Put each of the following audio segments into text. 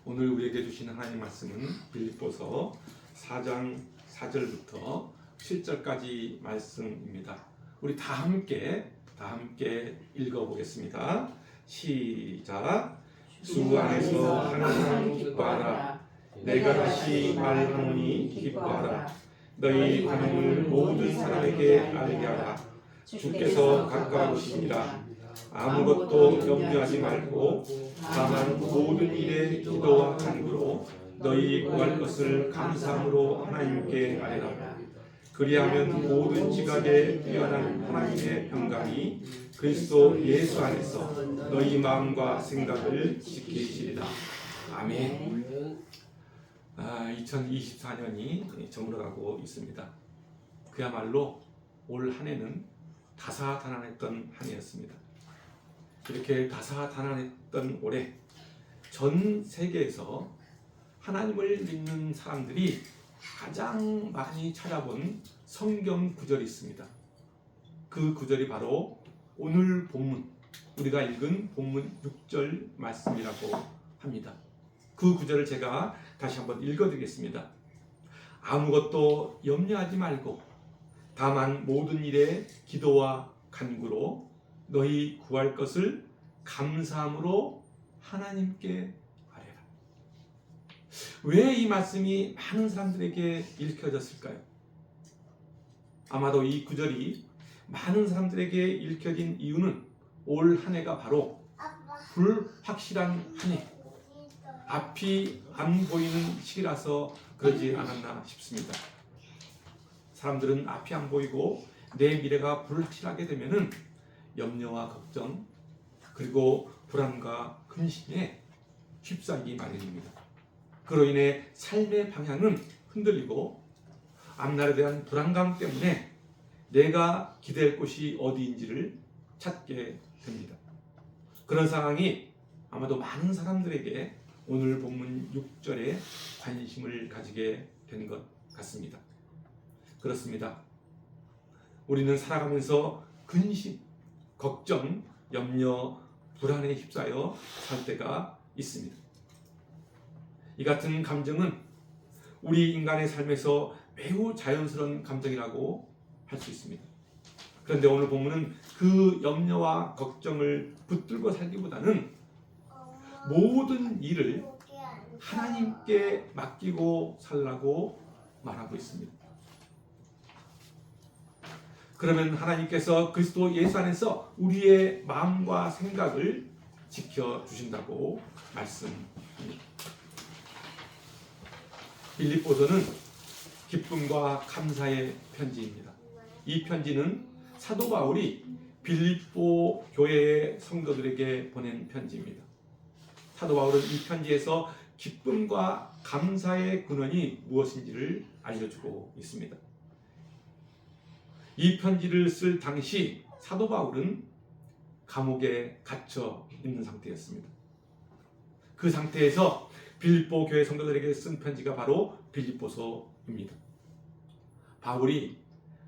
오늘 우리에게 주신 하나님 말씀은 빌립보서 4장 4절부터 7절까지 말씀입니다. 우리 다 함께 읽어보겠습니다. 시작. 주 안에서 항상 기뻐하라. 내가 다시 말하노니 기뻐하라. 너희 관용을 모든 사람에게 알게 하라. 주께서 가까우시니라. 아무것도 염려하지 말고 다만 모든 일에 기도와 간구로 너희 구할 것을 감사함으로 하나님께 아뢰라. 그리하면 모든 지각에 뛰어난 하나님의 평강이 그리스도 예수 안에서 너희 마음과 생각을 지키시리라. 아멘. 2024년이 저물어가고 있습니다. 그야말로 올 한 해는 다사다난했던 한 해였습니다. 이렇게 다사다난했던 올해 전 세계에서 하나님을 믿는 사람들이 가장 많이 찾아본 성경 구절이 있습니다. 그 구절이 바로 오늘 본문, 우리가 읽은 본문 6절 말씀이라고 합니다. 그 구절을 제가 다시 한번 읽어드리겠습니다. 아무것도 염려하지 말고 다만 모든 일에 기도와 간구로 너희 구할 것을 감사함으로 하나님께 아뢰라. 왜 이 말씀이 많은 사람들에게 읽혀졌을까요? 아마도 이 구절이 많은 사람들에게 읽혀진 이유는 올 한 해가 바로 불확실한 한 해, 앞이 안 보이는 시기라서 그러지 않았나 싶습니다. 사람들은 앞이 안 보이고 내 미래가 불확실하게 되면은 염려와 걱정 그리고 불안과 근심에 휩싸이기 마련입니다. 그로 인해 삶의 방향은 흔들리고 앞날에 대한 불안감 때문에 내가 기댈 곳이 어디인지를 찾게 됩니다. 그런 상황이 아마도 많은 사람들에게 오늘 본문 6절에 관심을 가지게 된 것 같습니다. 그렇습니다. 우리는 살아가면서 근심, 걱정, 염려, 불안에 휩싸여 살 때가 있습니다. 이 같은 감정은 우리 인간의 삶에서 매우 자연스러운 감정이라고 할 수 있습니다. 그런데 오늘 본문은 그 염려와 걱정을 붙들고 살기보다는 모든 일을 하나님께 맡기고 살라고 말하고 있습니다. 그러면 하나님께서 그리스도 예수 안에서 우리의 마음과 생각을 지켜주신다고 말씀합니다. 빌립보서는 기쁨과 감사의 편지입니다. 이 편지는 사도 바울이 빌립보 교회의 성도들에게 보낸 편지입니다. 사도 바울은 이 편지에서 기쁨과 감사의 근원이 무엇인지를 알려주고 있습니다. 이 편지를 쓸 당시 사도 바울은 감옥에 갇혀 있는 상태였습니다. 그 상태에서 빌립보 교회 성도들에게 쓴 편지가 바로 빌립보서입니다. 바울이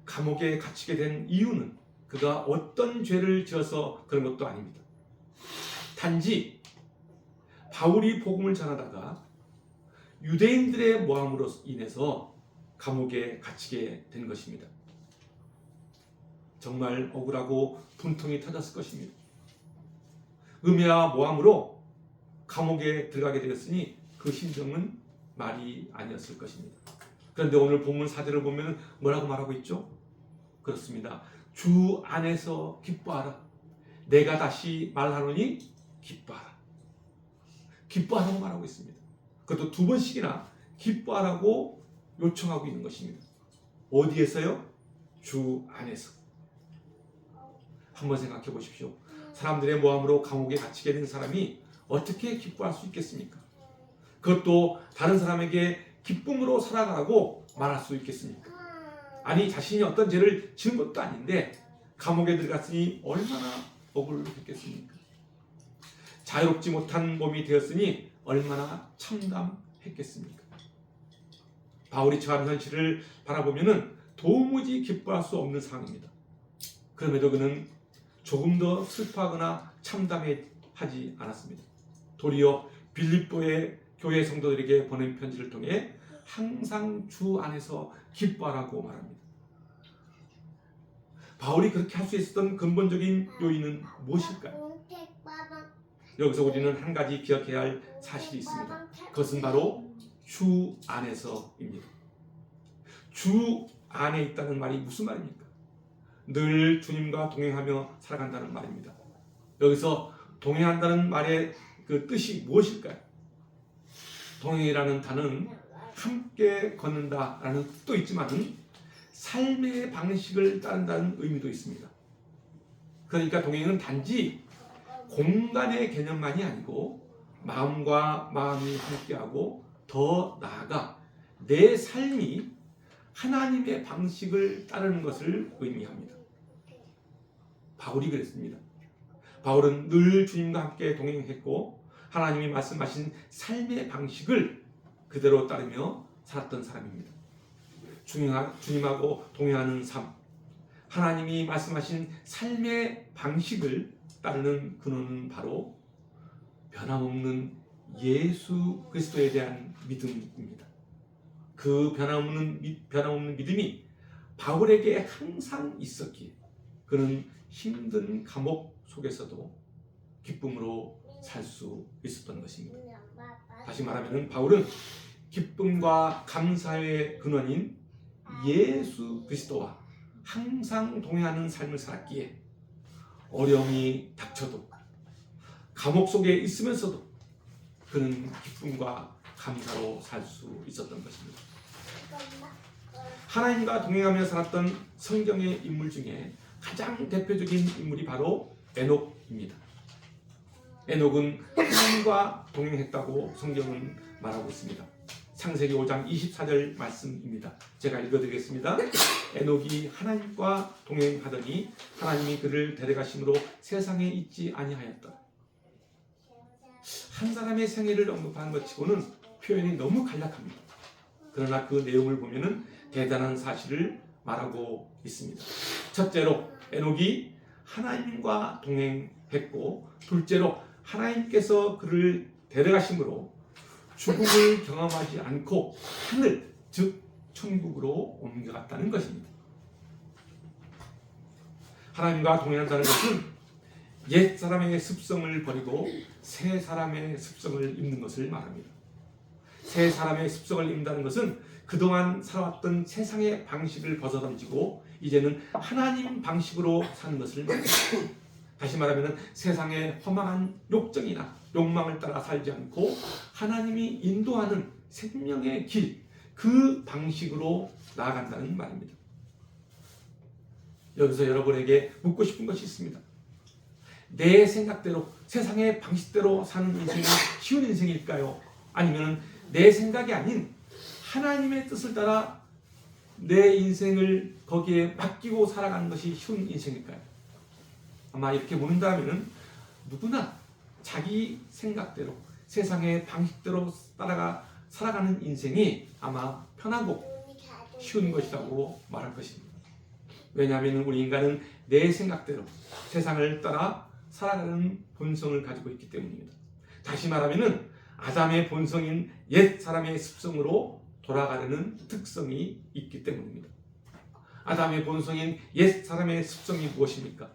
감옥에 갇히게 된 이유는 그가 어떤 죄를 지어서 그런 것도 아닙니다. 단지 바울이 복음을 전하다가 유대인들의 모함으로 인해서 감옥에 갇히게 된 것입니다. 정말 억울하고 분통이 터졌을 것입니다. 음해와 모함으로 감옥에 들어가게 되었으니 그 심정은 말이 아니었을 것입니다. 그런데 오늘 본문 4절을 보면 뭐라고 말하고 있죠? 그렇습니다. 주 안에서 기뻐하라. 내가 다시 말하노니 기뻐하라. 기뻐하라고 말하고 있습니다. 그것도 두 번씩이나 기뻐하라고 요청하고 있는 것입니다. 어디에서요? 주 안에서. 한번 생각해 보십시오. 사람들의 모함으로 감옥에 갇히게 된 사람이 어떻게 기뻐할 수 있겠습니까? 그것도 다른 사람에게 기쁨으로 살아가라고 말할 수 있겠습니까? 아니 자신이 어떤 죄를 지은 것도 아닌데 감옥에 들어갔으니 얼마나 억울했겠습니까? 자유롭지 못한 몸이 되었으니 얼마나 참담했겠습니까? 바울이 처한 현실을 바라보면 도무지 기뻐할 수 없는 상황입니다. 그럼에도 그는 조금 더 슬퍼하거나 참담해하지 않았습니다. 도리어 빌립보의 교회 성도들에게 보낸 편지를 통해 항상 주 안에서 기뻐하라고 말합니다. 바울이 그렇게 할 수 있었던 근본적인 요인은 무엇일까요? 여기서 우리는 한 가지 기억해야 할 사실이 있습니다. 그것은 바로 주 안에서입니다. 주 안에 있다는 말이 무슨 말입니까? 늘 주님과 동행하며 살아간다는 말입니다. 여기서 동행한다는 말의 그 뜻이 무엇일까요? 동행이라는 단어는 함께 걷는다라는 뜻도 있지만 삶의 방식을 따른다는 의미도 있습니다. 그러니까 동행은 단지 공간의 개념만이 아니고 마음과 마음이 함께하고 더 나아가 내 삶이 하나님의 방식을 따르는 것을 의미합니다. 바울이 그랬습니다. 바울은 늘 주님과 함께 동행했고 하나님이 말씀하신 삶의 방식을 그대로 따르며 살았던 사람입니다. 주님하고 동행하는 삶, 하나님이 말씀하신 삶의 방식을 따르는 근원은 바로 변함없는 예수 그리스도에 대한 믿음입니다. 그 변함없는 믿음이 바울에게 항상 있었기에 그는 힘든 감옥 속에서도 기쁨으로 살 수 있었던 것입니다. 다시 말하면 바울은 기쁨과 감사의 근원인 예수 그리스도와 항상 동행하는 삶을 살았기에 어려움이 닥쳐도 감옥 속에 있으면서도 그는 기쁨과 감사로 살 수 있었던 것입니다. 하나님과 동행하며 살았던 성경의 인물 중에 가장 대표적인 인물이 바로 에녹입니다. 에녹은 하나님과 동행했다고 성경은 말하고 있습니다. 창세기 5장 24절 말씀입니다. 제가 읽어드리겠습니다. 에녹이 하나님과 동행하더니 하나님이 그를 데려가심으로 세상에 있지 아니하였다. 한 사람의 생애를 언급하는 것 치고는 표현이 너무 간략합니다. 그러나 그 내용을 보면은 대단한 사실을 말하고 있습니다. 첫째로 에녹이 하나님과 동행했고, 둘째로 하나님께서 그를 데려가심으로 죽음을 경험하지 않고 하늘, 즉 천국으로 옮겨갔다는 것입니다. 하나님과 동행한다는 것은 옛 사람의 습성을 버리고 새 사람의 습성을 입는 것을 말합니다. 새 사람의 습성을 입는다는 것은 그동안 살아왔던 세상의 방식을 벗어던지고 이제는 하나님 방식으로 사는 것을 말합니다. 다시 말하면 세상의 허망한 욕정이나 욕망을 따라 살지 않고 하나님이 인도하는 생명의 길, 그 방식으로 나아간다는 말입니다. 여기서 여러분에게 묻고 싶은 것이 있습니다. 내 생각대로, 세상의 방식대로 사는 인생이 쉬운 인생일까요? 아니면 내 생각이 아닌 하나님의 뜻을 따라 내 인생을 거기에 맡기고 살아가는 것이 쉬운 인생일까요? 아마 이렇게 묻는다면 누구나 자기 생각대로 세상의 방식대로 따라가 살아가는 인생이 아마 편하고 쉬운 것이라고 말할 것입니다. 왜냐하면 우리 인간은 내 생각대로 세상을 따라 살아가는 본성을 가지고 있기 때문입니다. 다시 말하면 아담의 본성인 옛 사람의 습성으로 돌아가려는 특성이 있기 때문입니다. 아담의 본성인 옛 사람의 습성이 무엇입니까?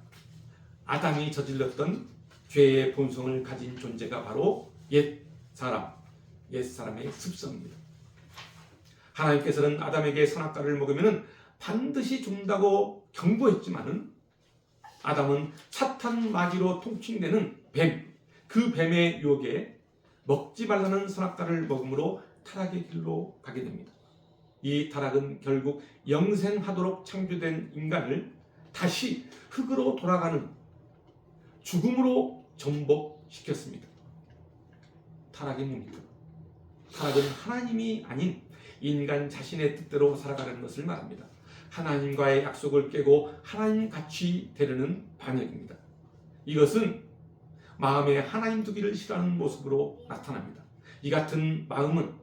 아담이 저질렀던 죄의 본성을 가진 존재가 바로 옛 사람의 습성입니다. 하나님께서는 아담에게 선악과를 먹으면 반드시 죽는다고 경고했지만은 아담은 사탄 마귀로 통칭되는 뱀, 그 뱀의 유혹에 먹지 말라는 선악과를 먹음으로 타락의 길로 가게 됩니다. 이 타락은 결국 영생하도록 창조된 인간을 다시 흙으로 돌아가는 죽음으로 전복시켰습니다. 타락이 뭡니까? 타락은 하나님이 아닌 인간 자신의 뜻대로 살아가는 것을 말합니다. 하나님과의 약속을 깨고 하나님 같이 되려는 반역입니다. 이것은 마음에 하나님 두기를 싫어하는 모습으로 나타납니다. 이 같은 마음은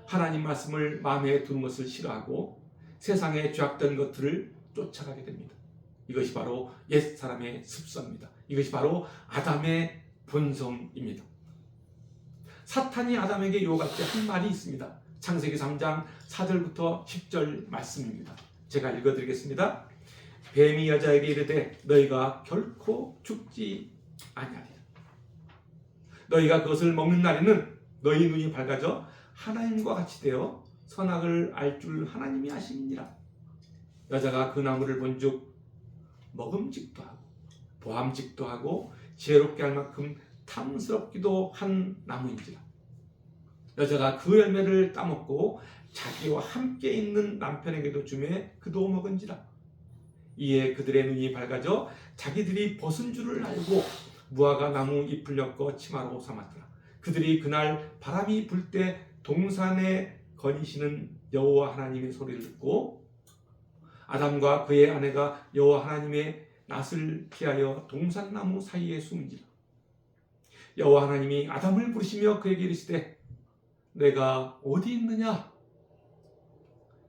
하나님 말씀을 마음에 두는 것을 싫어하고 세상에 죄악된 것들을 쫓아가게 됩니다. 이것이 바로 옛 사람의 습성입니다. 이것이 바로 아담의 본성입니다. 사탄이 아담에게 유혹할 때 한 말이 있습니다. 창세기 3장 4절부터 10절 말씀입니다. 제가 읽어드리겠습니다. 뱀이 여자에게 이르되 너희가 결코 죽지 아니하리라. 너희가 그것을 먹는 날에는 너희 눈이 밝아져 하나님과 같이 되어 선악을 알 줄 하나님이 아심이니라. 여자가 그 나무를 본즉 먹음직도 하고 보암직도 하고 지혜롭게 할 만큼 탐스럽기도 한 나무인지라. 여자가 그 열매를 따먹고 자기와 함께 있는 남편에게도 주매 그도 먹은지라. 이에 그들의 눈이 밝아져 자기들이 벗은 줄을 알고 무화과 나무 잎을 엮어 치마로 삼았더라. 그들이 그날 바람이 불 때 동산에 거니시는 여호와 하나님의 소리를 듣고 아담과 그의 아내가 여호와 하나님의 낯을 피하여 동산나무 사이에 숨은지라. 여호와 하나님이 아담을 부르시며 그에게 이르시되 내가 어디 있느냐?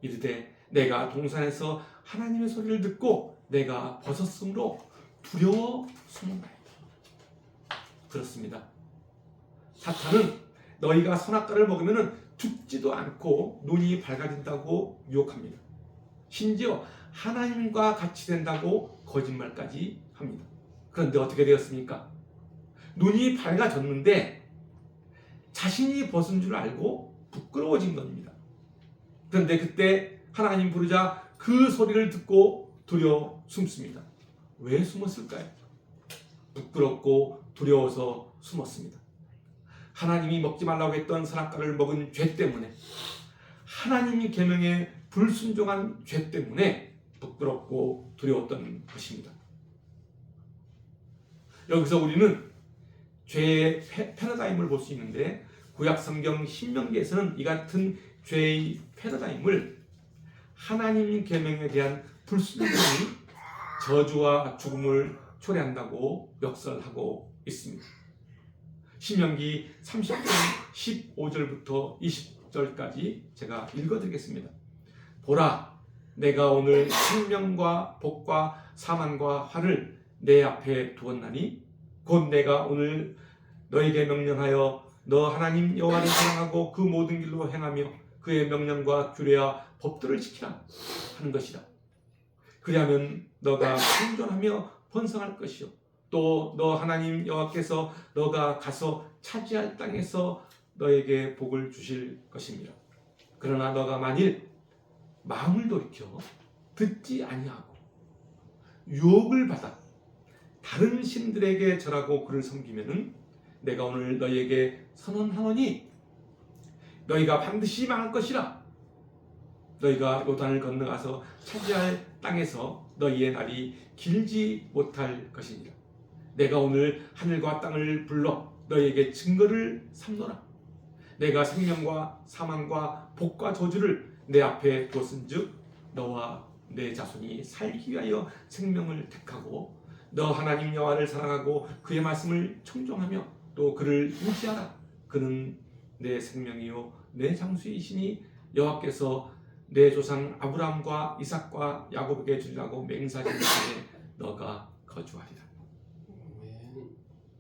이르되 내가 동산에서 하나님의 소리를 듣고 내가 벗었으므로 두려워 숨었나이다. 그렇습니다. 사탄은 너희가 선악과를 먹으면 죽지도 않고 눈이 밝아진다고 유혹합니다. 심지어 하나님과 같이 된다고 거짓말까지 합니다. 그런데 어떻게 되었습니까? 눈이 밝아졌는데 자신이 벗은 줄 알고 부끄러워진 겁니다. 그런데 그때 하나님 부르자 그 소리를 듣고 두려워 숨습니다. 왜 숨었을까요? 부끄럽고 두려워서 숨었습니다. 하나님이 먹지 말라고 했던 선악과를 먹은 죄 때문에, 하나님이 계명에 불순종한 죄 때문에 부끄럽고 두려웠던 것입니다. 여기서 우리는 죄의 패러다임을 볼 수 있는데 구약성경 신명기에서는 이 같은 죄의 패러다임을 하나님 계명에 대한 불순종이 저주와 죽음을 초래한다고 역설하고 있습니다. 신명기 30장 15절부터 20절까지 제가 읽어드리겠습니다. 보라, 내가 오늘 생명과 복과 사망과 화를 내 앞에 두었나니 곧 내가 오늘 너에게 명령하여 너 하나님 여호와를 사랑하고 그 모든 길로 행하며 그의 명령과 규례와 법도를 지키라 하는 것이다. 그리하면 너가 생존하며 번성할 것이요 또 너 하나님 여호와께서 너가 가서 차지할 땅에서 너에게 복을 주실 것입니다. 그러나 너가 만일 마음을 돌이켜 듣지 아니하고 유혹을 받아 다른 신들에게 절하고 그를 섬기면은 내가 오늘 너희에게 선언하노니 너희가 반드시 망할 것이라. 너희가 요단을 건너가서 차지할 땅에서 너희의 날이 길지 못할 것이니라. 내가 오늘 하늘과 땅을 불러 너희에게 증거를 삼노라. 내가 생명과 사망과 복과 저주를 내 앞에 두었은즉 너와 내 자손이 살기 위하여 생명을 택하고 너 하나님 여호와를 사랑하고 그의 말씀을 청종하며 또 그를 의지하라. 그는 내 생명이요 내 장수이시니 여호와께서 내 조상 아브라함과 이삭과 야곱에게 주리라고 맹세하신 곳에 너가 거주하리라.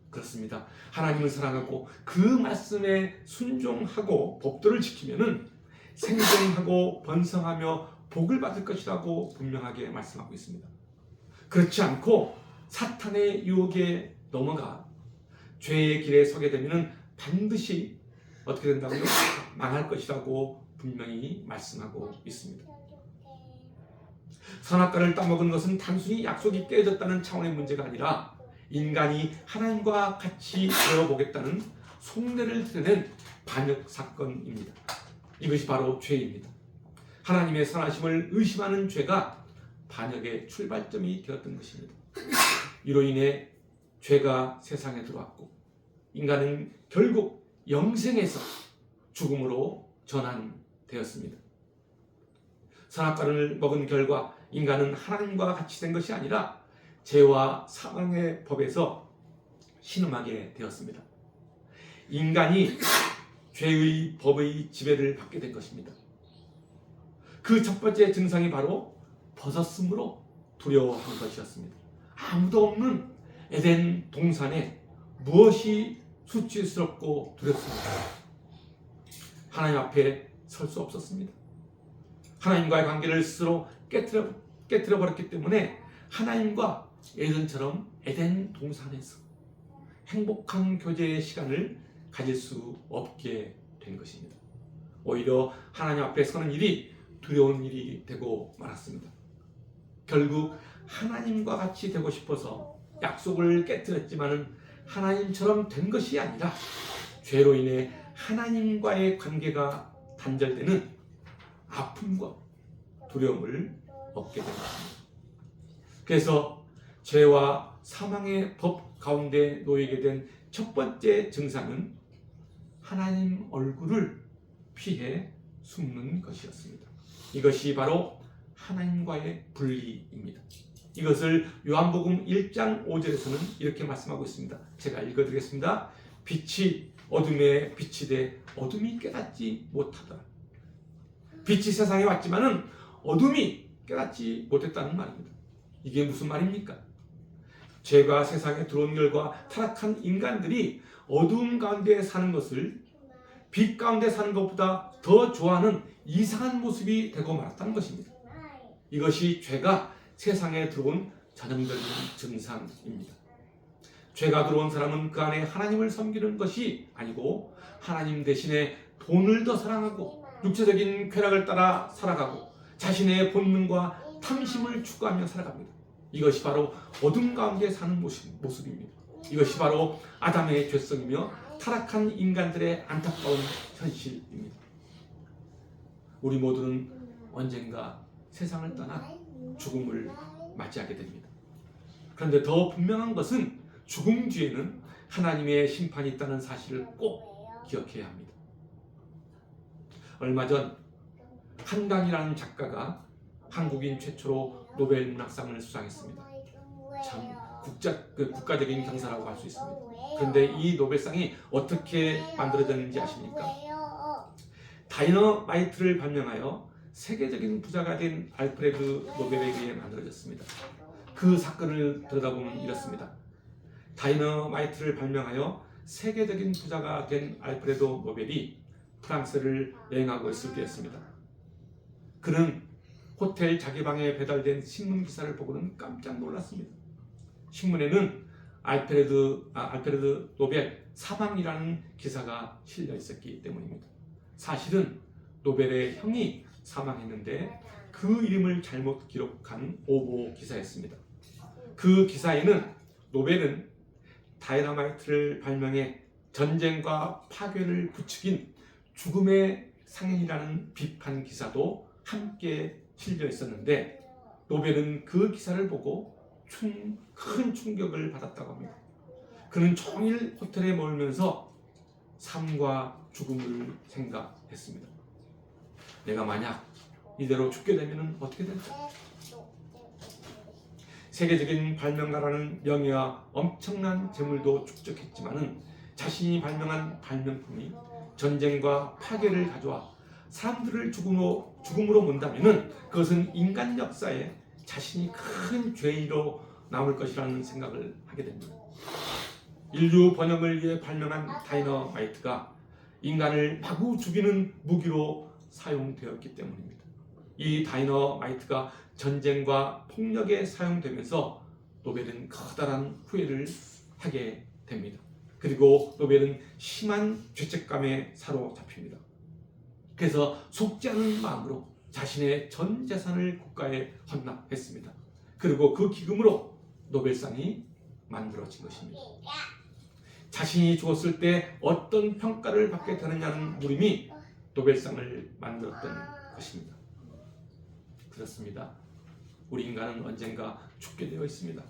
그렇습니다. 하나님을 사랑하고 그 말씀에 순종하고 법도를 지키면은 생존하고 번성하며 복을 받을 것이라고 분명하게 말씀하고 있습니다. 그렇지 않고 사탄의 유혹에 넘어가 죄의 길에 서게 되면은 반드시 어떻게 된다고요? 망할 것이라고 분명히 말씀하고 있습니다. 선악과를 따먹은 것은 단순히 약속이 깨어졌다는 차원의 문제가 아니라 인간이 하나님과 같이 되어보겠다는 속내를 드러낸 반역 사건입니다. 이것이 바로 죄입니다. 하나님의 선하심을 의심하는 죄가 반역의 출발점이 되었던 것입니다. 이로 인해 죄가 세상에 들어왔고 인간은 결국 영생에서 죽음으로 전환되었습니다. 선악과를 먹은 결과 인간은 하나님과 같이 된 것이 아니라 죄와 사망의 법에서 신음하게 되었습니다. 인간이 죄의 법의 지배를 받게 된 것입니다. 그 첫 번째 증상이 바로 벗었으므로 두려워한 것이었습니다. 아무도 없는 에덴 동산에 무엇이 수치스럽고 두렵습니다. 하나님 앞에 설 수 없었습니다. 하나님과의 관계를 스스로 깨뜨려 버렸기 때문에 하나님과 예전처럼 에덴 동산에서 행복한 교제의 시간을 가질 수 없게 된 것입니다. 오히려 하나님 앞에 서는 일이 두려운 일이 되고 말았습니다. 결국 하나님과 같이 되고 싶어서 약속을 깨뜨렸지만은 하나님처럼 된 것이 아니라 죄로 인해 하나님과의 관계가 단절되는 아픔과 두려움을 얻게 된 것입니다. 그래서 죄와 사망의 법 가운데 놓이게 된 첫 번째 증상은 하나님 얼굴을 피해 숨는 것이었습니다. 이것이 바로 하나님과의 분리입니다. 이것을 요한복음 1장 5절에서는 이렇게 말씀하고 있습니다. 제가 읽어드리겠습니다. 빛이 어둠에 빛이 돼 어둠이 깨닫지 못하더라. 빛이 세상에 왔지만은 어둠이 깨닫지 못했다는 말입니다. 이게 무슨 말입니까? 죄가 세상에 들어온 결과 타락한 인간들이 어두움 가운데 사는 것을 빛 가운데 사는 것보다 더 좋아하는 이상한 모습이 되고 말았다는 것입니다. 이것이 죄가 세상에 들어온 전형적인 증상입니다. 죄가 들어온 사람은 그 안에 하나님을 섬기는 것이 아니고 하나님 대신에 돈을 더 사랑하고 육체적인 쾌락을 따라 살아가고 자신의 본능과 탐심을 추구하며 살아갑니다. 이것이 바로 어둠 가운데 사는 모습입니다. 이것이 바로 아담의 죄성이며 타락한 인간들의 안타까운 현실입니다. 우리 모두는 언젠가 세상을 떠나 죽음을 맞이하게 됩니다. 그런데 더 분명한 것은 죽음 뒤에는 하나님의 심판이 있다는 사실을 꼭 기억해야 합니다. 얼마 전 한강이라는 작가가 한국인 최초로 노벨 문학상을 수상했습니다. 참 국가적인 경사라고 할 수 있습니다. 그런데 이 노벨상이 어떻게 만들어졌는지 아십니까? 다이너마이트를 발명하여 세계적인 부자가 된 알프레드 노벨에 의해 만들어졌습니다. 그 사건을 들여다보면 이렇습니다. 다이너마이트를 발명하여 세계적인 부자가 된 알프레드 노벨이 프랑스를 여행하고 있을 때였습니다. 그는 호텔 자기 방에 배달된 신문 기사를 보고는 깜짝 놀랐습니다. 신문에는 알프레드 노벨 사망이라는 기사가 실려 있었기 때문입니다. 사실은 노벨의 형이 사망했는데 그 이름을 잘못 기록한 오보 기사였습니다. 그 기사에는 노벨은 다이너마이트를 발명해 전쟁과 파괴를 부추긴 죽음의 상인이라는 비판 기사도 함께 실려 있었는데 노벨은 그 기사를 보고 큰 충격을 받았다고 합니다. 그는 종일 호텔에 머물면서 삶과 죽음을 생각했습니다. 내가 만약 이대로 죽게 되면 어떻게 될까? 세계적인 발명가라는 명예와 엄청난 재물도 축적했지만은 자신이 발명한 발명품이 전쟁과 파괴를 가져와 사람들을 죽음으로 본다면은 그것은 인간 역사에 자신이 큰 죄인으로 남을 것이라는 생각을 하게 됩니다. 인류 번영을 위해 발명한 다이너마이트가 인간을 마구 죽이는 무기로 사용되었기 때문입니다. 이 다이너마이트가 전쟁과 폭력에 사용되면서 노벨은 커다란 후회를 하게 됩니다. 그리고 노벨은 심한 죄책감에 사로잡힙니다. 그래서 속지 않은 마음으로 자신의 전 재산을 국가에 헌납했습니다. 그리고 그 기금으로 노벨상이 만들어진 것입니다. 자신이 죽었을 때 어떤 평가를 받게 되느냐는 물음이 노벨상을 만들었던 것입니다. 그렇습니다. 우리 인간은 언젠가 죽게 되어 있습니다.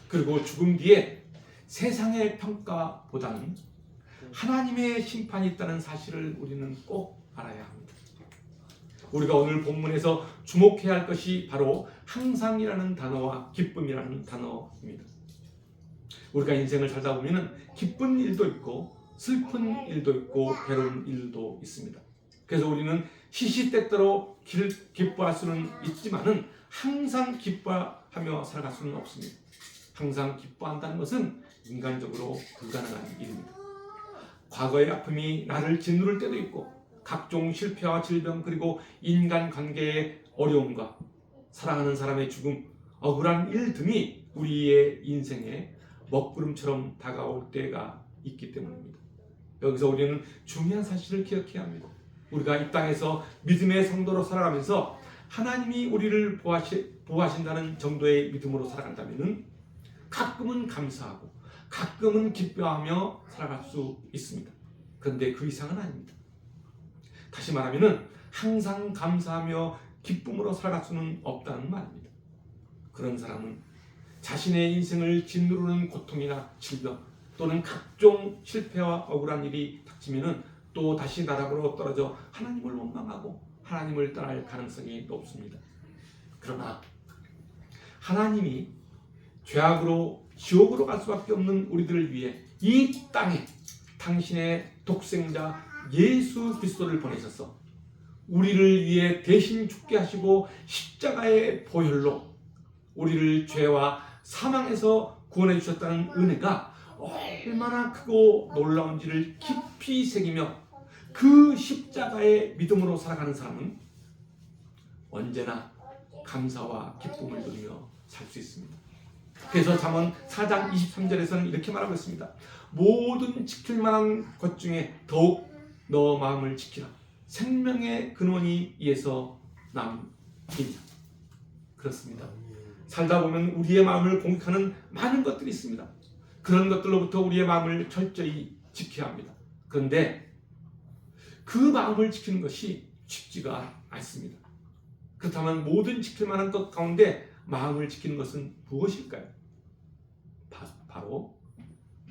그리고 죽음 뒤에 세상의 평가보다는 하나님의 심판이 있다는 사실을 우리는 꼭 알아야 합니다. 우리가 오늘 본문에서 주목해야 할 것이 바로 항상이라는 단어와 기쁨이라는 단어입니다. 우리가 인생을 살다 보면 기쁜 일도 있고 슬픈 일도 있고 괴로운 일도 있습니다. 그래서 우리는 시시때때로 기뻐할 수는 있지만은 항상 기뻐하며 살아갈 수는 없습니다. 항상 기뻐한다는 것은 인간적으로 불가능한 일입니다. 과거의 아픔이 나를 짓누를 때도 있고 각종 실패와 질병 그리고 인간관계의 어려움과 사랑하는 사람의 죽음, 억울한 일 등이 우리의 인생에 먹구름처럼 다가올 때가 있기 때문입니다. 여기서 우리는 중요한 사실을 기억해야 합니다. 우리가 이 땅에서 믿음의 성도로 살아가면서 하나님이 우리를 보호하신다는 정도의 믿음으로 살아간다면 가끔은 감사하고 가끔은 기뻐하며 살아갈 수 있습니다. 그런데 그 이상은 아닙니다. 다시 말하면 항상 감사하며 기쁨으로 살아갈 수는 없다는 말입니다. 그런 사람은 자신의 인생을 짓누르는 고통이나 질병 또는 각종 실패와 억울한 일이 닥치면 또 다시 나락으로 떨어져 하나님을 원망하고 하나님을 떠날 가능성이 높습니다. 그러나 하나님이 죄악으로 지옥으로 갈 수밖에 없는 우리들을 위해 이 땅에 당신의 독생자 예수 그리스도를 보내셔서 우리를 위해 대신 죽게 하시고 십자가의 보혈로 우리를 죄와 사망에서 구원해 주셨다는 은혜가 얼마나 크고 놀라운지를 깊이 새기며 그 십자가의 믿음으로 살아가는 사람은 언제나 감사와 기쁨을 누리며 살 수 있습니다. 그래서 잠언 4장 23절에서는 이렇게 말하고 있습니다. 모든 지킬 만한 것 중에 더욱 너 마음을 지키라. 생명의 근원이 이에서 남이니라. 그렇습니다. 살다 보면 우리의 마음을 공격하는 많은 것들이 있습니다. 그런 것들로부터 우리의 마음을 철저히 지켜야 합니다. 그런데 그 마음을 지키는 것이 쉽지가 않습니다. 그렇다면 모든 지킬 만한 것 가운데 마음을 지키는 것은 무엇일까요? 바로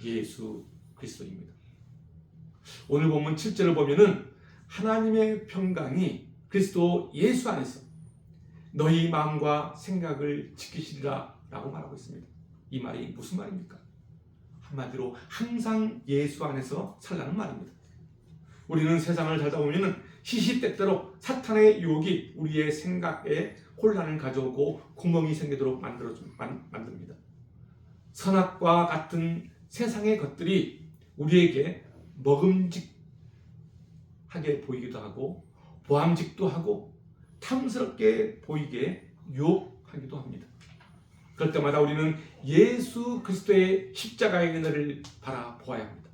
예수 그리스도입니다. 오늘 본문 7절을 보면은 하나님의 평강이 그리스도 예수 안에서 너희 마음과 생각을 지키시리라 라고 말하고 있습니다. 이 말이 무슨 말입니까? 한마디로 항상 예수 안에서 살라는 말입니다. 우리는 세상을 살다 보면 시시때때로 사탄의 유혹이 우리의 생각에 혼란을 가져오고 구멍이 생기도록 만듭니다. 선악과 같은 세상의 것들이 우리에게 먹음직하게 보이기도 하고 보암직도 하고 탐스럽게 보이게 유혹하기도 합니다. 그럴 때마다 우리는 예수 그리스도의 십자가의 은혜를 바라보아야 합니다.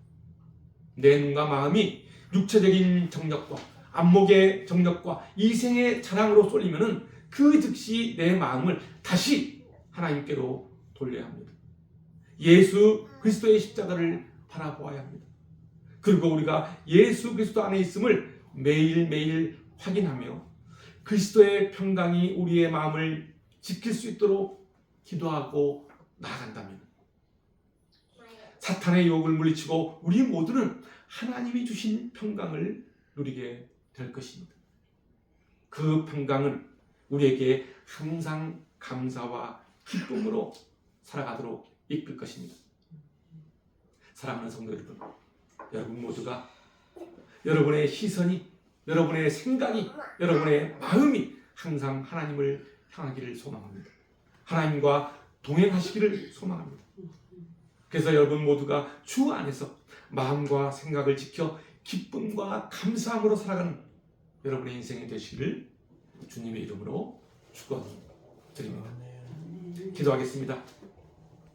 내 눈과 마음이 육체적인 정력과 안목의 정력과 이생의 자랑으로 쏠리면 그 즉시 내 마음을 다시 하나님께로 돌려야 합니다. 예수 그리스도의 십자가를 바라보아야 합니다. 그리고 우리가 예수 그리스도 안에 있음을 매일매일 확인하며 그리스도의 평강이 우리의 마음을 지킬 수 있도록 기도하고 나아간다면 사탄의 유혹을 물리치고 우리 모두는 하나님이 주신 평강을 누리게 될 것입니다. 그 평강은 우리에게 항상 감사와 기쁨으로 살아가도록 이끌 것입니다. 사랑하는 성도 여러분, 여러분 모두가 여러분의 시선이, 여러분의 생각이, 여러분의 마음이 항상 하나님을 향하기를 소망합니다. 하나님과 동행하시기를 소망합니다. 그래서 여러분 모두가 주 안에서 마음과 생각을 지켜 기쁨과 감사함으로 살아가는 여러분의 인생이 되시기를 주님의 이름으로 축원드립니다. 기도하겠습니다.